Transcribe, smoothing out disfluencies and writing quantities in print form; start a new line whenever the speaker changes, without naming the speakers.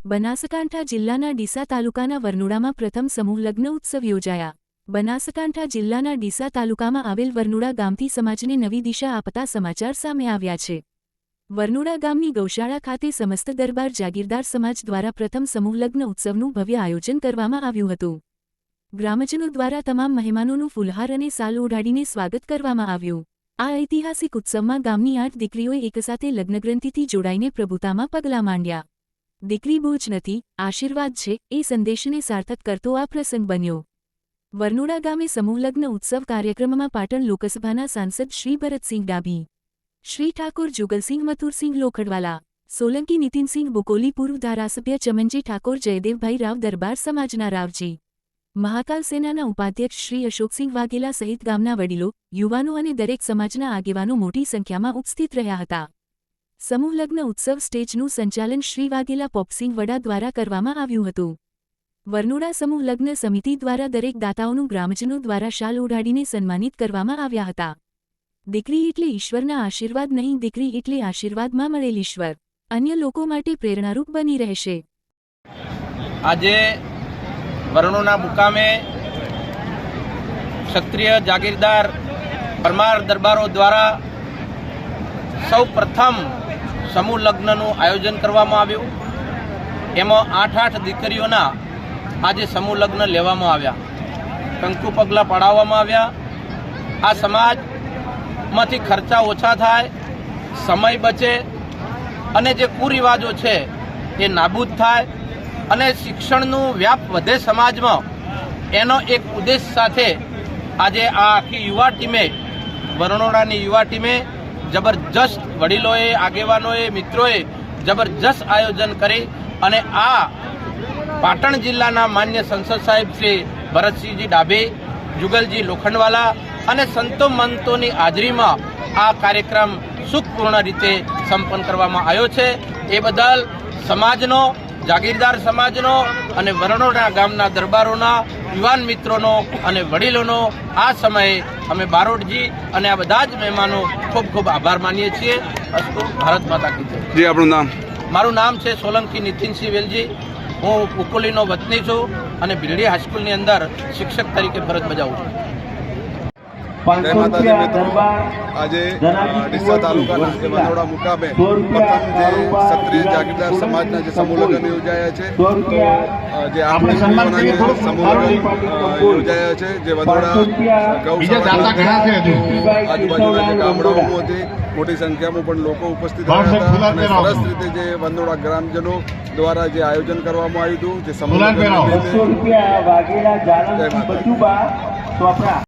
બનાસકાંઠા જિલ્લાના ડીસા તાલુકાના વરનુડામાં પ્રથમ સમૂહ લગ્ન ઉત્સવ યોજાયા। બનાસકાંઠા જિલ્લાના ડીસા તાલુકામાં આવેલ વરનુડા ગામથી સમાજને નવી દિશા આપતા સમાચાર સામે આવ્યા છે। વરનુડા ગામની ગૌશાળા ખાતે સમસ્ત દરબાર જાગીરદાર સમાજ દ્વારા પ્રથમ સમૂહ લગ્ન ઉત્સવનું ભવ્ય આયોજન કરવામાં આવ્યું હતું। ગ્રામજનો દ્વારા તમામ મહેમાનોનું ફૂલહાર અને સાલ ઓઢાડીને સ્વાગત કરવામાં આવ્યું। આ ઐતિહાસિક ઉત્સવમાં ગામની 8 દીકરીઓએ એકસાથે લગ્નગ્રંથિથી જોડાઈને પ્રભુતામાં પગલાં માંડ્યા। દીકરી બોજ નથી, આશીર્વાદ છે એ સંદેશને સાર્થક કરતો આ પ્રસંગ બન્યો। વરનુડા ગામે સમૂહ લગ્ન ઉત્સવ કાર્યક્રમમાં પાટણ લોકસભાના સાંસદ શ્રી ભરતસિંહ ડાભી, શ્રી ઠાકોર જુગલસિંહ મથુરસિંહ લોખડવાલા, સોલંકી નીતિનસિંહ બુકોલી, પૂર્વ ધારાસભ્ય ચમનજી ઠાકોર, જયદેવભાઈ રાવ, દરબાર સમાજના રાવજી, મહાકાલ સેનાના ઉપાધ્યક્ષ શ્રી અશોકસિંહ વાઘેલા સહિત ગામના વડીલો, યુવાનો અને દરેક સમાજના આગેવાનો મોટી સંખ્યામાં ઉપસ્થિત રહ્યા હતા। સમૂહ લગ્ન ઉત્સવ સ્ટેજનું સંચાલન શ્રી વાઘેલા પોપસિંહ વડા દ્વારા કરવામાં આવ્યું હતું। વરનુડા સમૂહ લગ્ન સમિતિ દ્વારા દરેક દાતાઓનું ગ્રામજનો દ્વારા શાલ ઓઢાડીને સન્માનિત કરવામાં આવ્યા હતા। દીકરી એટલે ઈશ્વરના આશીર્વાદ નહીં, દીકરી એટલે આશીર્વાદમાં મળેલ ઈશ્વર અન્ય લોકો માટે પ્રેરણારૂપ બની રહેશે।
આજે વરનુડા મુકામે ક્ષત્રિય જાગીરદાર પરમાર દરબારો દ્વારા સૌ પ્રથમ સમૂહ લગ્નનું આયોજન કરવામાં આવ્યું। એમાં 8 દીકરીઓના આજે સમૂહ લગ્ન લેવામાં આવ્યા, કંકુ પગલાં પડાવવામાં આવ્યા। આ સમાજમાંથી ખર્ચા ઓછા થાય, સમય બચે અને જે કુરિવાજો છે એ નાબૂદ થાય અને શિક્ષણનું વ્યાપ વધે સમાજમાં, એનો એક ઉદ્દેશ સાથે આજે આ આખી યુવા ટીમે, વરનુડાની યુવા ટીમે જબરજસ્ત વડીલોએ, આગેવાનોએ, મિત્રોએ જબરજસ્ત આયોજન કરી અને આ પાટણ જિલ્લાના માન્ય સંસદ સાહેબ શ્રી ભરતસિંહજી ડાભી, જુગલજી લોખંડવાલા અને સંતો મંતોની હાજરીમાં આ કાર્યક્રમ સુખપૂર્ણ રીતે સંપન્ન કરવામાં આવ્યો છે। એ બદલ સમાજનો, જાગીરદાર સમાજનો અને વરનુડા ગામના દરબારોના, યુવાન મિત્રોનો અને વડીલોનો આ સમયે અમે બારોટજી અને આ બધા જ મહેમાનો ખૂબ ખૂબ આભાર માનીએ છીએ। અસ્તુ ભારત માતા કી જય।
જી, આપણું નામ?
મારું નામ છે સોલંકી નીતિનસિંહ વેલજી। હું ઉકોલીનો વતની છું અને ભીલડી હાઈસ્કૂલની અંદર શિક્ષક તરીકે ફરજ બજાવું છું।
જય માતાજી મિત્રો, આજે ડીસા તાલુકાના વરનુડા મુકામે પ્રથમ જે ક્ષત્રિય જાગીરદાર સમાજના જે સમૂહ લગ્ન યોજાયા છે, જે આપણી સમૂહ લગ્ન યોજાયા છે, જે વરનુડા ગૌશાળા આજુબાજુના જે ગામડાઓમાંથી મોટી સંખ્યામાં પણ લોકો ઉપસ્થિત રહ્યા હતા અને સરસ રીતે જે વરનુડા ગ્રામજનો દ્વારા જે આયોજન કરવામાં આવ્યું હતું, જે સમૂહ લગ્ન